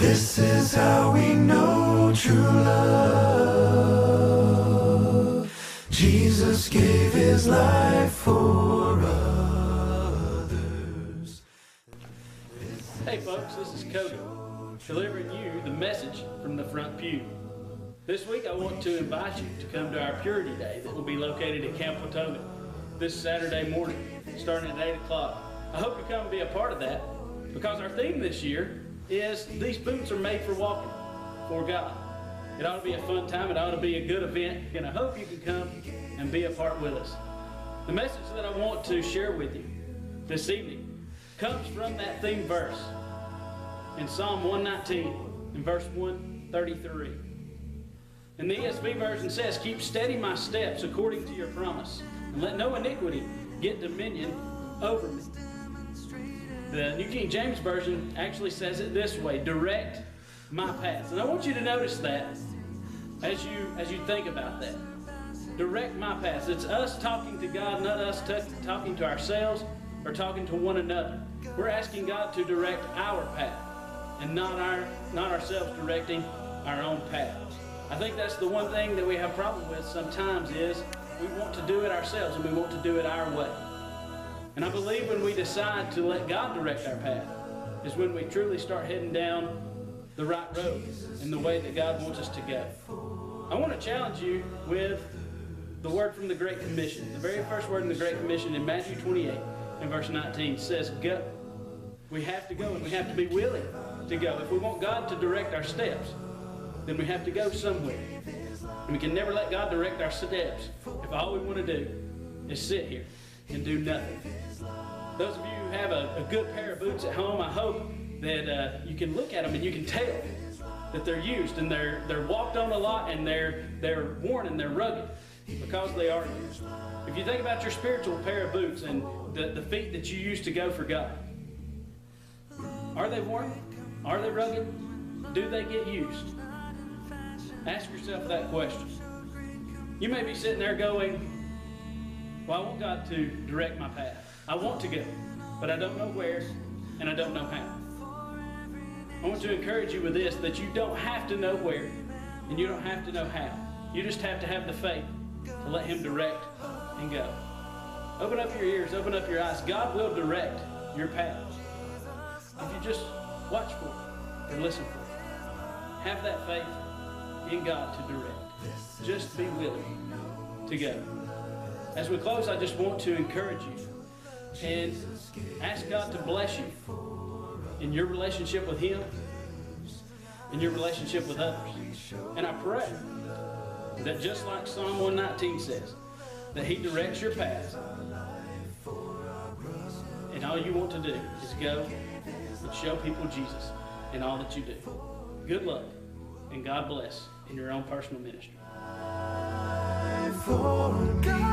This is how we know true love. Jesus gave his life for others. Hey folks, this is Cody, delivering you the message from the Front Pew. This week I want to invite you to come to our Purity Day that will be located at Camp Watoga this Saturday morning, starting at 8 o'clock. I hope you come and be a part of that, because our theme this year is These Boots Are Made for Walking for God. It ought to be a fun time, it ought to be a good event, and I hope you can come and be a part with us. The message that I want to share with you this evening comes from that theme verse in Psalm 119 in verse 133. And the ESV version says, "Keep steady my steps according to your promise, and let no iniquity get dominion over me." The New King James Version actually says it this way: "Direct my paths." And I want you to notice that as you think about that. Direct my paths. It's us talking to God, not us talking to ourselves or talking to one another. We're asking God to direct our path, and not ourselves directing our own path. I think that's the one thing that we have a problem with sometimes, is we want to do it ourselves and we want to do it our way. And I believe when we decide to let God direct our path is when we truly start heading down the right road in the way that God wants us to go. I want to challenge you with the word from the Great Commission. The very first word in the Great Commission in Matthew 28 and verse 19 says, "Go." We have to go, and we have to be willing to go. If we want God to direct our steps, then we have to go somewhere. And we can never let God direct our steps if all we want to do is sit here and do nothing. Those of you who have a good pair of boots at home, I hope that you can look at them and you can tell that they're used and they're walked on a lot, and they're worn and they're rugged because they are used. If you think about your spiritual pair of boots and the feet that you use to go for God, are they worn? Are they rugged? Do they get used? Ask yourself that question. You may be sitting there going, "Well, I want God to direct my path. I want to go, but I don't know where and I don't know how." I want to encourage you with this, that you don't have to know where and you don't have to know how. You just have to have the faith to let him direct and go. Open up your ears, open up your eyes. God will direct your paths if you just watch for it and listen for it. Have that faith in God to direct. Just be willing to go. As we close, I just want to encourage you and ask God to bless you in your relationship with him, in your relationship with others. And I pray that just like Psalm 119 says, that he directs your path, and all you want to do is go and show people Jesus in all that you do. Good luck, and God bless in your own personal ministry. For God.